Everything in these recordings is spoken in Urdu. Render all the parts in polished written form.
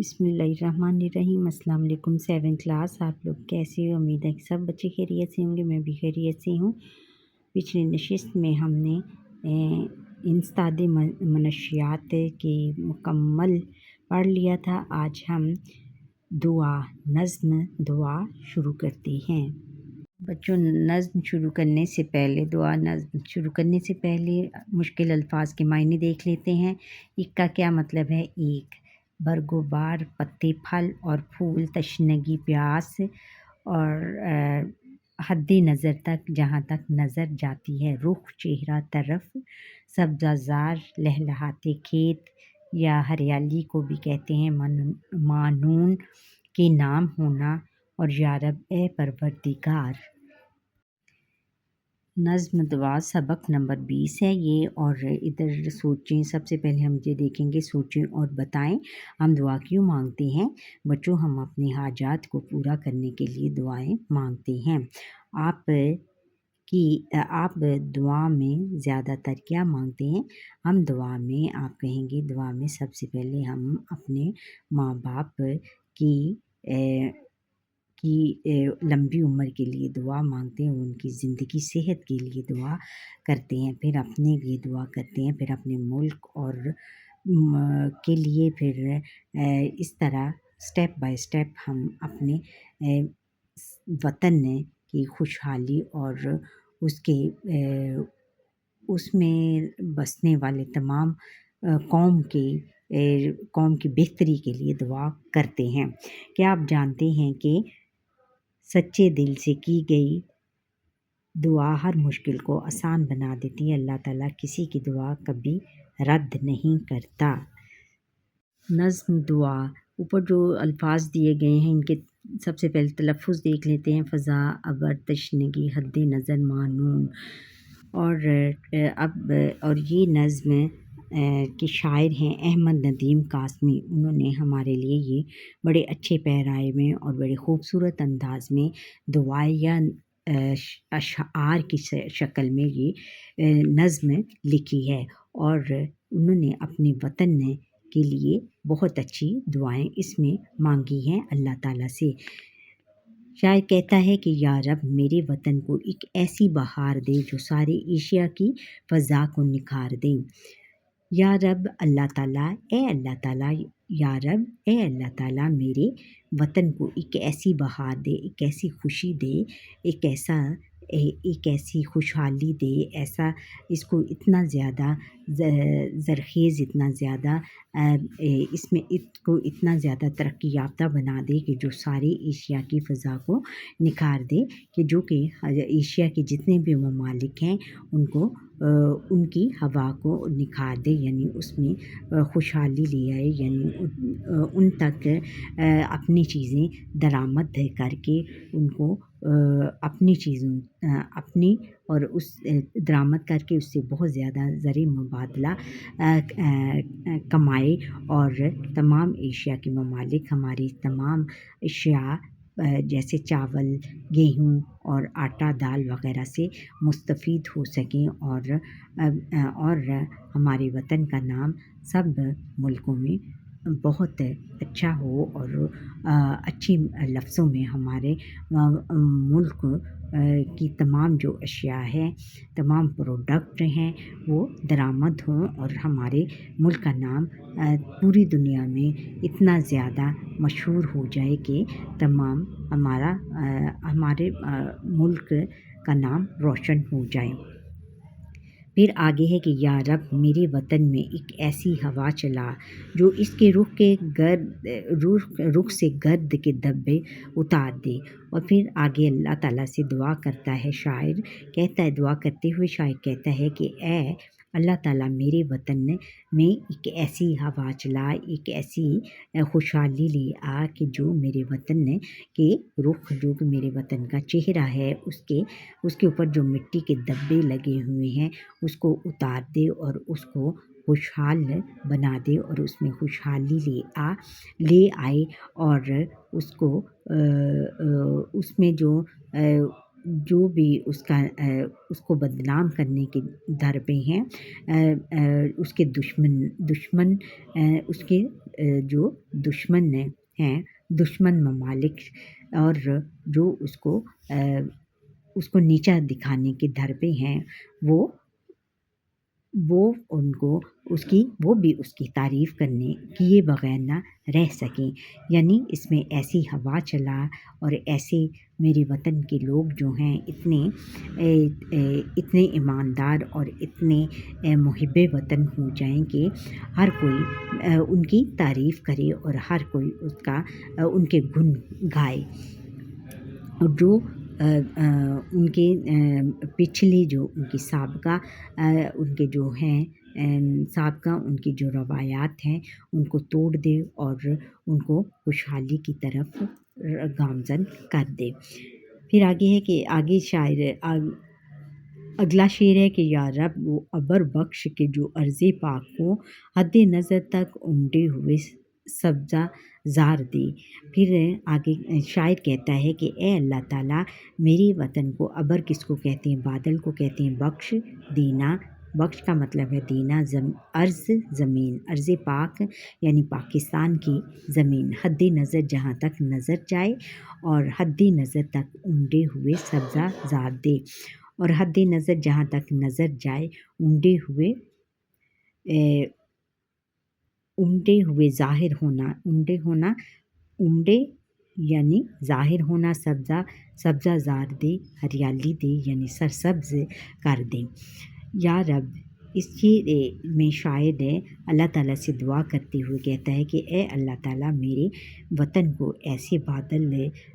بسم اللہ الرحمن الرحیم۔ السلام علیکم 7 کلاس، آپ لوگ کیسے ہو؟ امید ہے کہ سب بچے خیریت سے ہوں گے، میں بھی خیریت سے ہوں۔ پچھلی نشست میں ہم نے انسداد منشیات کی مکمل پڑھ لیا تھا۔ آج ہم نظم دعا شروع کرتے ہیں۔ بچوں، نظم شروع کرنے سے پہلے نظم شروع کرنے سے پہلے مشکل الفاظ کے معنی دیکھ لیتے ہیں۔ ایک کا کیا مطلب ہے؟ ایک، برگ و بار، پتے، پھل اور پھول، تشنگی، پیاس، اور حد نظر تک، جہاں تک نظر جاتی ہے، رخ، چہرہ، طرف، سبزہ زار، لہلہاتے کھیت یا ہریالی کو بھی کہتے ہیں، معنون کے نام ہونا، اور یا رب اے پروردگار۔ نظم دعا سبق نمبر 20 ہے یہ، اور ادھر سوچیں، سب سے پہلے ہم یہ دیکھیں گے، سوچیں اور بتائیں ہم دعا کیوں مانگتے ہیں۔ بچوں، ہم اپنے حاجات کو پورا کرنے کے لیے دعائیں مانگتے ہیں۔ آپ دعا میں زیادہ تر کیا مانگتے ہیں؟ ہم دعا میں، آپ کہیں گے دعا میں سب سے پہلے ہم اپنے ماں باپ کی لمبی عمر کے لیے دعا مانگتے ہیں، ان کی زندگی صحت کے لیے دعا کرتے ہیں، پھر اپنے لیے دعا کرتے ہیں، پھر اپنے ملک اور کے لیے، پھر اس طرح سٹیپ بائی سٹیپ ہم اپنے وطن کی خوشحالی اور اس میں بسنے والے تمام قوم کی بہتری کے لیے دعا کرتے ہیں۔ کیا آپ جانتے ہیں کہ سچے دل سے کی گئی دعا ہر مشکل کو آسان بنا دیتی ہے؟ اللہ تعالیٰ کسی کی دعا کبھی رد نہیں کرتا۔ نظم دعا، اوپر جو الفاظ دیے گئے ہیں ان کے سب سے پہلے تلفظ دیکھ لیتے ہیں۔ فضا، ابر، تشنگی، حد نظر، معنون، اور یہ نظم کے شاعر ہیں احمد ندیم قاسمی۔ انہوں نے ہمارے لیے یہ بڑے اچھے پیرائے میں اور بڑے خوبصورت انداز میں دعائیں یا اشعار کی شکل میں یہ نظم لکھی ہے، اور انہوں نے اپنے وطن کے لیے بہت اچھی دعائیں اس میں مانگی ہیں اللہ تعالیٰ سے۔ شاعر کہتا ہے کہ یا رب میرے وطن کو ایک ایسی بہار دے جو سارے ایشیا کی فضا کو نکھار دے۔ یا رب اللہ تعالیٰ، اے اللہ تعالیٰ، یا رب اے اللہ تعالیٰ میرے وطن کو ایک ایسی بہار دے، ایک ایسی خوشی دے، ایک ایسی خوشحالی دے، ایسا اس کو اتنا زیادہ زرخیز، اتنا زیادہ اس کو اتنا زیادہ ترقی یافتہ بنا دے کہ جو سارے ایشیا کی فضا کو نکھار دے، کہ جو کہ ایشیا کے جتنے بھی ممالک ہیں ان کی ہوا کو نکھار دے، یعنی اس میں خوشحالی لے آئے، یعنی ان تک اپنی چیزیں درآمد کر کے ان کو اپنی اور اس درآمد کر کے اس سے بہت زیادہ زرعی مبادلہ کمائے، اور تمام ایشیا کے ممالک ہماری تمام اشیاء جیسے چاول، گیہوں اور آٹا، دال وغیرہ سے مستفید ہو سکیں، اور ہمارے وطن کا نام سب ملکوں میں بہت اچھا ہو، اور اچھی لفظوں میں ہمارے ملک کی تمام جو اشیاء ہیں، تمام پروڈکٹ ہیں، وہ درآمد ہوں، اور ہمارے ملک کا نام پوری دنیا میں اتنا زیادہ مشہور ہو جائے کہ ہمارے ملک کا نام روشن ہو جائے۔ پھر آگے ہے کہ یا رب میرے وطن میں ایک ایسی ہوا چلا جو اس کے رخ سے گرد کے دھبے اتار دے۔ اور پھر آگے اللہ تعالیٰ سے دعا کرتا ہے شاعر، دعا کرتے ہوئے شاعر کہتا ہے کہ اے اللہ تعالیٰ میرے وطن میں ایک ایسی ہوا چلا، ایک ایسی خوشحالی لے آ کہ جو میرے وطن کے رخ، جو کہ میرے وطن کا چہرہ ہے، اس کے اوپر جو مٹی کے دھبے لگے ہوئے ہیں اس کو اتار دے، اور اس کو خوشحال بنا دے، اور اس میں خوشحالی لے آئے، اور اس میں جو جو بھی اس کو بدنام کرنے کے در پہ ہیں، اس کے دشمن اس کے جو دشمن ہیں، دشمن ممالک، اور جو اس کو نیچا دکھانے کے در پہ ہیں، وہ ان کو وہ بھی اس کی تعریف کیے بغیر نہ رہ سکیں۔ یعنی اس میں ایسی ہوا چلا اور ایسے میرے وطن کے لوگ جو ہیں اتنے ایماندار اور اتنے محب وطن ہو جائیں کہ ہر کوئی ان کی تعریف کرے اور ہر کوئی ان کے گن گائے، اور جو ان کے پچھلے جو ان کی سابقہ ان کے جو ہیں سابقہ ان کی جو روایات ہیں ان کو توڑ دے اور ان کو خوشحالی کی طرف گامزن کر دے۔ پھر آگے ہے کہ اگلا شعر ہے کہ یا رب وہ ابر بخش کے جو عرض پاک کو حد نظر تک امڈے ہوئے سبزہ زار دے۔ پھر آگے شاعر کہتا ہے کہ اے اللہ تعالیٰ میرے وطن کو، ابر کس کو کہتے ہیں؟ بادل کو کہتے ہیں۔ بخش دینا، بخش کا مطلب ہے دینا، زمین، عرض پاک یعنی پاکستان کی زمین، حد نظر جہاں تک نظر جائے، اور حد نظر تک امڈے ہوئے سبزہ زار دے، اور حد نظر جہاں تک نظر جائے امڈے ہوئے ظاہر ہونا، امڈے یعنی ظاہر ہونا، سبزہ زار دے، ہریالی دے یعنی سرسبز کر دے۔ یا رب، اس شعر میں شاعر اللہ تعالیٰ سے دعا کرتے ہوئے کہتا ہے کہ اے اللہ تعالیٰ میرے وطن کو ایسے بادل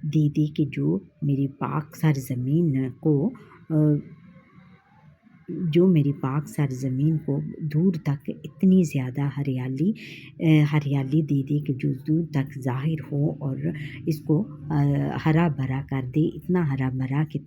دے دے کہ جو میری پاک سرزمین کو دور تک اتنی زیادہ ہریالی دے دے کہ جو دور تک ظاہر ہو، اور اس کو ہرا بھرا کر دے، اتنا ہرا بھرا کہ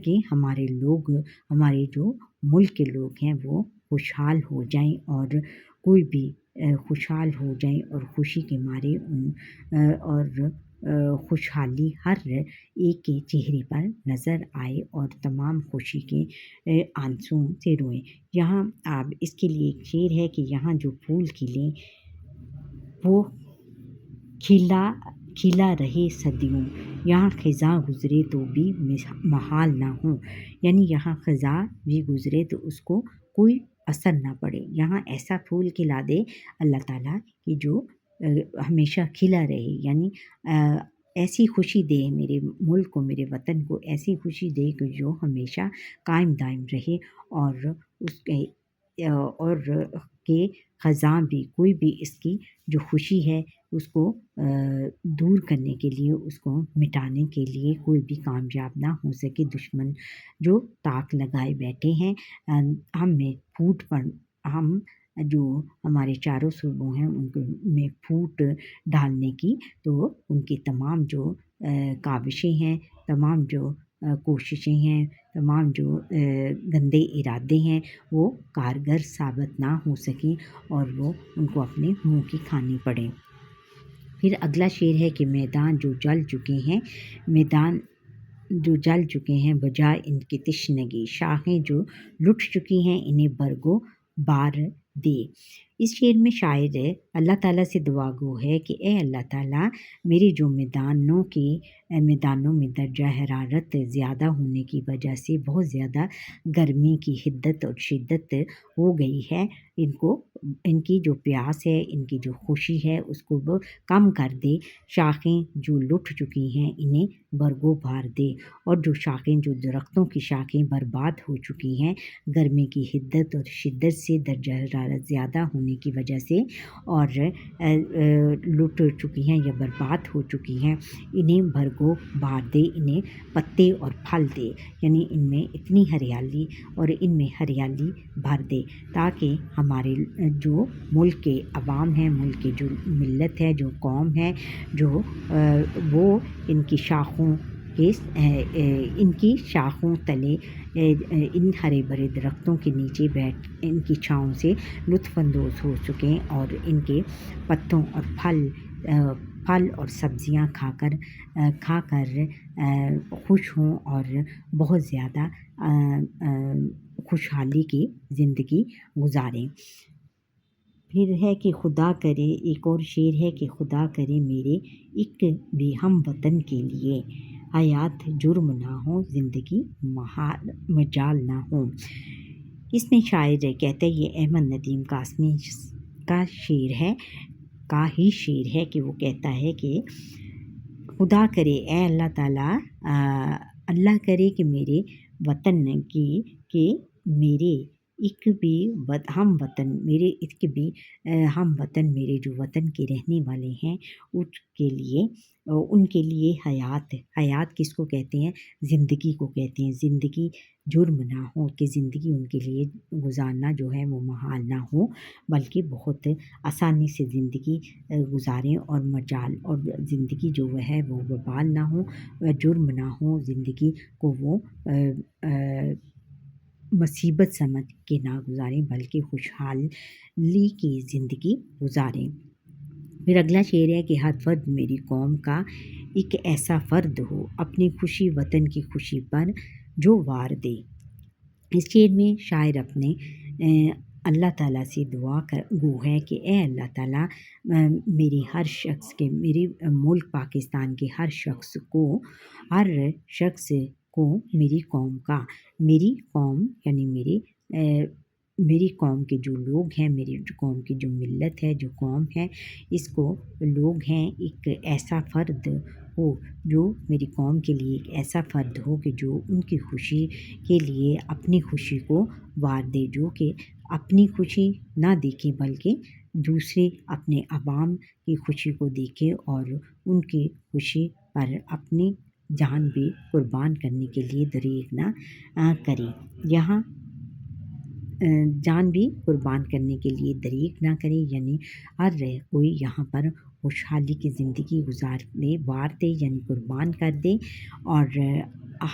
کہ ہمارے جو ملک کے لوگ ہیں وہ خوشحال ہو جائیں، اور کوئی بھی خوشحال ہو جائیں، اور خوشی کے مارے اور خوشحالی ہر ایک کے چہرے پر نظر آئے، اور تمام خوشی کے آنسوں سے روئیں۔ یہاں اب اس کے لیے ایک شعر ہے کہ یہاں جو پھول کھلیں وہ کھلا رہے صدیوں، یہاں خزاں گزرے تو بھی محال نہ ہوں، یعنی یہاں خزاں بھی گزرے تو اس کو کوئی اثر نہ پڑے، یہاں ایسا پھول کھلا دے اللہ تعالیٰ کہ جو ہمیشہ کھلا رہے، یعنی ایسی خوشی دے میرے ملک کو، میرے وطن کو ایسی خوشی دے کہ جو ہمیشہ قائم دائم رہے، اور کہ خزاں بھی، کوئی بھی اس کی جو خوشی ہے اس کو دور کرنے کے لیے، اس کو مٹانے کے لیے کوئی بھی کامیاب نہ ہو سکے۔ دشمن جو تاک لگائے بیٹھے ہیں ہم جو ہمارے چاروں صوبوں ہیں ان میں پھوٹ ڈالنے کی، تو ان کی تمام جو کاوشیں ہیں، تمام جو کوششیں ہیں، تمام جو گندے ارادے ہیں وہ کارگر ثابت نہ ہو سکیں، اور وہ ان کو اپنے منہ کی کھانی پڑیں۔ پھر اگلا شعر ہے کہ میدان جو جل چکے ہیں بجائے ان کی تشنگی، شاخیں جو لٹ چکی ہیں انہیں برگو بار دے۔ اس شعر میں شاعر اللہ تعالیٰ سے دعا گو ہے کہ اے اللہ تعالیٰ میرے جو میدانوں میں درجہ حرارت زیادہ ہونے کی وجہ سے بہت زیادہ گرمی کی حدت اور شدت ہو گئی ہے، ان کی جو پیاس ہے، ان کی جو خوشی ہے اس کو وہ کم کر دے، شاخیں جو لٹ چکی ہیں انہیں برگو بار دے، اور جو درختوں کی شاخیں برباد ہو چکی ہیں گرمی کی حدت اور شدت سے، درجہ حرارت زیادہ ہونے کی وجہ سے، اور لٹ چکی ہیں یا برباد ہو چکی ہیں، انہیں بھرگو بار دے، انہیں پتے اور پھل دے، یعنی ان میں اتنی ہریالی اور ان میں ہریالی بھر دے تاکہ ہمارے جو ملک کے عوام ہیں، ملک کی جو ملت ہے، جو قوم ہے، جو وہ ان کی شاخوں تلے، ان ہرے بھرے درختوں کے نیچے بیٹھ ان کی چھاؤں سے لطف اندوز ہو سکیں، اور ان کے پتوں اور پھل اور سبزیاں کھا کر خوش ہوں اور بہت زیادہ خوشحالی کی زندگی گزاریں۔ پھر ہے کہ خدا کرے، ایک اور شعر ہے کہ خدا کرے میرے ایک بھی ہم وطن کے لیے حیات جرم نہ ہو، زندگی مجال نہ ہو۔ اس میں شاعر کہتا ہے، یہ احمد ندیم قاسمی کا شعر ہے، کا ہی شعر ہے کہ وہ کہتا ہے کہ خدا کرے، اے اللہ تعالیٰ، اللہ کرے کہ میرے وطن کی، کہ میرے ایک بھی ہم وطن، میرے ایک بھی ہم وطن، میرے جو وطن کے رہنے والے ہیں ان کے لیے حیات کس کو کہتے ہیں؟ زندگی کو کہتے ہیں۔ زندگی جرم نہ ہو، کہ زندگی ان کے لیے گزارنا جو ہے وہ محال نہ ہو، بلکہ بہت آسانی سے زندگی گزاریں، اور مجال اور زندگی جو ہے وہ وبال نہ ہو، جرم نہ ہو، زندگی کو وہ مصیبت سمجھ کے نہ گزاریں، بلکہ خوشحالی کی زندگی گزاریں۔ پھر اگلا شعر ہے کہ ہر فرد میری قوم کا ایک ایسا فرد ہو، اپنی خوشی وطن کی خوشی پر جو وار دے۔ اس شعر میں شاعر اپنے اللہ تعالیٰ سے دعا گو ہے کہ اے اللہ تعالیٰ، میری ہر شخص کے، میرے ملک پاکستان کے ہر شخص کو میری قوم کا، میری قوم یعنی میری قوم کے جو لوگ ہیں، میری قوم کی جو ملت ہے، جو قوم ہے، اس کو لوگ ہیں، ایک ایسا فرد ہو جو میری قوم کے لیے ایک ایسا فرد ہو کہ جو ان کی خوشی کے لیے اپنی خوشی کو وار دے، جو کہ اپنی خوشی نہ دیکھے بلکہ دوسرے اپنے عوام کی خوشی کو دیکھے، اور ان کی خوشی پر اپنی جان بھی قربان کرنے کے لیے دریغ نہ کرے، یہاں جان بھی قربان کرنے کے لیے دریغ نہ کرے، یعنی ہر کوئی یہاں پر خوشحالی کی زندگی گزارنے وار دے، یعنی قربان کر دے، اور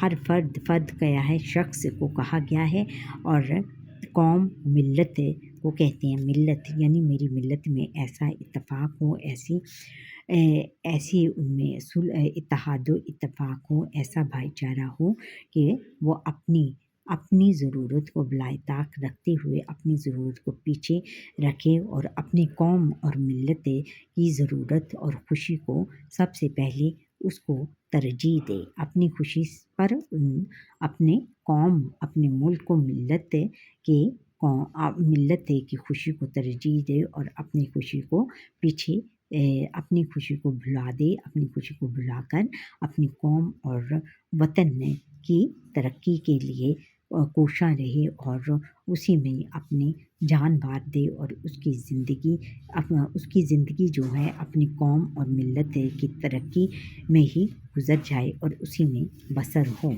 ہر فرد کیا ہے، شخص کو کہا گیا ہے، اور قوم ملت کو کہتے ہیں۔ ملت یعنی میری ملت میں ایسا اتفاق ہو، ایسی ان میں اتحاد و اتفاق ہو، ایسا بھائی چارہ ہو کہ وہ اپنی ضرورت کو بالائے طاق رکھتے ہوئے اپنی ضرورت کو پیچھے رکھے، اور اپنی قوم اور ملت کی ضرورت اور خوشی کو سب سے پہلے اس کو ترجیح دے، اپنی خوشی پر اپنے قوم، اپنے ملک کو، ملت کی خوشی کو ترجیح دے، اور اپنی خوشی کو پیچھے، اپنی خوشی کو بھلا دے، اپنی خوشی کو بھلا کر اپنی قوم اور وطن کی ترقی کے لیے کوشاں رہے، اور اسی میں اپنی جان بار دے، اور اس کی زندگی جو ہے اپنی قوم اور ملت کی ترقی میں ہی گزر جائے، اور اسی میں بسر ہو۔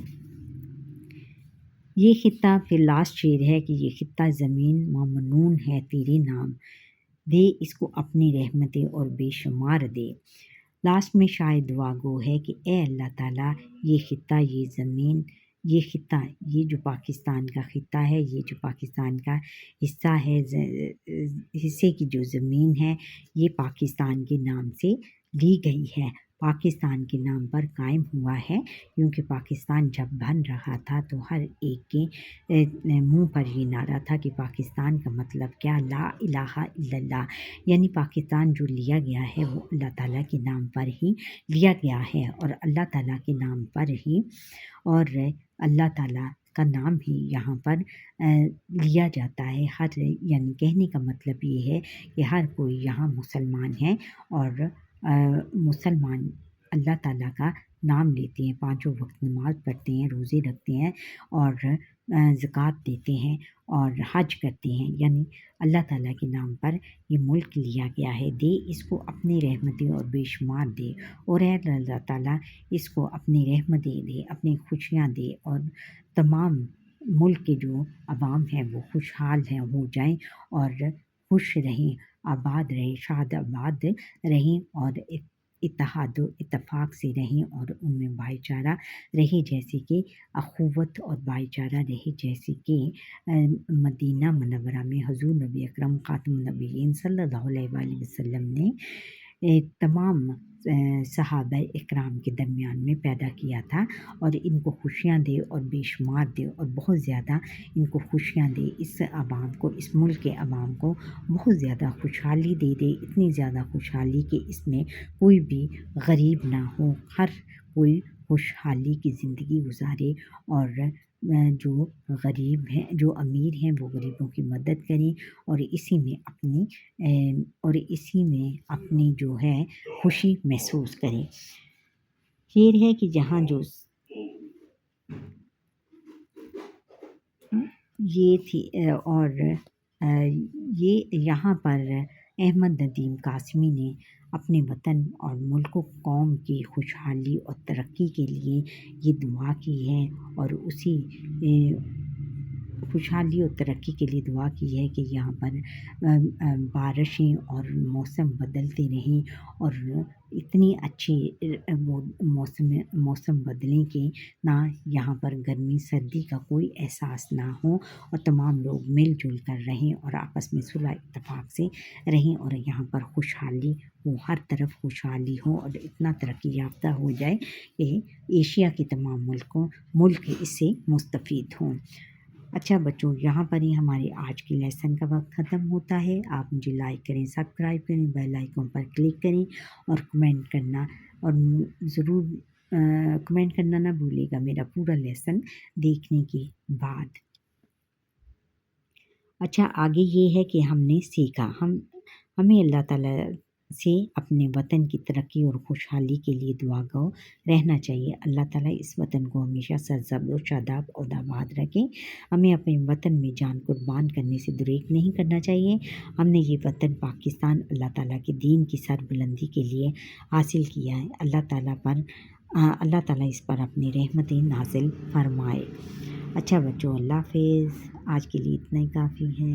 یہ خطہ پھر لاسٹ شعر ہے کہ یہ خطہ زمین ممنون ہے تیرے نام، دے اس کو اپنی رحمتیں اور بے شمار دے۔ لاسٹ میں شاید دعا گو ہے کہ اے اللہ تعالیٰ، یہ خطہ، یہ زمین، یہ خطہ، یہ جو پاکستان کا خطہ ہے، یہ جو پاکستان کا حصہ ہے، حصے کی جو زمین ہے، یہ پاکستان کے نام سے لی گئی ہے، پاکستان کے نام پر قائم ہوا ہے، کیونکہ پاکستان جب بن رہا تھا تو ہر ایک کے منہ پر یہ نعرہ تھا کہ پاکستان کا مطلب کیا؟ لا الہ الا اللہ، یعنی پاکستان جو لیا گیا ہے وہ اللہ تعالیٰ کے نام پر ہی لیا گیا ہے، اور اللہ تعالیٰ کے نام پر ہی، اور اللہ تعالیٰ کا نام ہی یہاں پر لیا جاتا ہے۔ یعنی کہنے کا مطلب یہ ہے کہ ہر کوئی یہاں مسلمان ہے، اور مسلمان اللہ تعالیٰ کا نام لیتے ہیں، 5 وقت نماز پڑھتے ہیں، روزے رکھتے ہیں، اور زکوٰۃ دیتے ہیں، اور حج کرتے ہیں، یعنی اللہ تعالیٰ کے نام پر یہ ملک لیا گیا ہے۔ دے اس کو اپنی رحمتیں اور بے شمار دے، اور اے اللہ تعالیٰ اس کو اپنی رحمتیں دے، اپنی خوشیاں دے، اور تمام ملک کے جو عوام ہیں وہ خوشحال ہو جائیں، اور خوش رہیں، آباد رہیں، شاد آباد رہیں، اور اتحاد و اتفاق سے رہیں، اور ان میں بھائی چارہ رہے، جیسے کہ اخوت اور بھائی چارہ رہے، جیسے کہ مدینہ منورہ میں حضور نبی اکرم خاتم النبیین صلی اللہ علیہ وآلہ وسلم نے تمام صحابہ اکرام کے درمیان میں پیدا کیا تھا، اور ان کو خوشیاں دے اور بے شمار دے، اور بہت زیادہ ان کو خوشیاں دے، اس عوام کو، اس ملک کے عوام کو بہت زیادہ خوشحالی دے، اتنی زیادہ خوشحالی کہ اس میں کوئی بھی غریب نہ ہو، ہر کوئی خوشحالی کی زندگی گزارے، اور جو غریب ہیں، جو امیر ہیں، وہ غریبوں کی مدد کریں، اور اسی میں اپنی جو ہے خوشی محسوس کریں۔ شعر ہے کہ جہاں جو یہ تھی اور یہ یہاں پر احمد ندیم قاسمی نے اپنے وطن اور ملک و قوم کی خوشحالی اور ترقی کے لیے یہ دعا کی ہے، اور اسی خوشحالی اور ترقی کے لیے دعا کی ہے کہ یہاں پر بارشیں اور موسم بدلتے رہیں، اور اتنی اچھی موسم بدلیں کہ نہ یہاں پر گرمی سردی کا کوئی احساس نہ ہو، اور تمام لوگ مل جل کر رہیں اور آپس میں صلح اتفاق سے رہیں، اور یہاں پر خوشحالی ہو، ہر طرف خوشحالی ہو، اور اتنا ترقی یافتہ ہو جائے کہ ایشیا کے تمام ملک اس سے مستفید ہوں۔ اچھا بچوں، یہاں پر ہی ہمارے آج کے لیسن کا وقت ختم ہوتا ہے۔ آپ مجھے لائک کریں، سبسکرائب کریں، بیل آئیکن پر کلک کریں، اور کمنٹ کرنا، اور ضرور کمنٹ کرنا نہ بھولے گا میرا پورا لیسن دیکھنے کے بعد۔ اچھا، آگے یہ ہے کہ ہم نے سیکھا، ہمیں اللہ تعالیٰ سے اپنے وطن کی ترقی اور خوشحالی کے لیے دعا گو رہنا چاہیے۔ اللہ تعالیٰ اس وطن کو ہمیشہ سرسبز و شاداب اور آباد رکھیں۔ ہمیں اپنے وطن میں جان قربان کرنے سے دریغ نہیں کرنا چاہیے۔ ہم نے یہ وطن پاکستان اللہ تعالیٰ کے دین کی سربلندی کے لیے حاصل کیا ہے۔ اللہ تعالیٰ اس پر اپنی رحمتیں نازل فرمائے۔ اچھا بچوں، اللہ حافظ، آج کے لیے اتنا ہی کافی ہے۔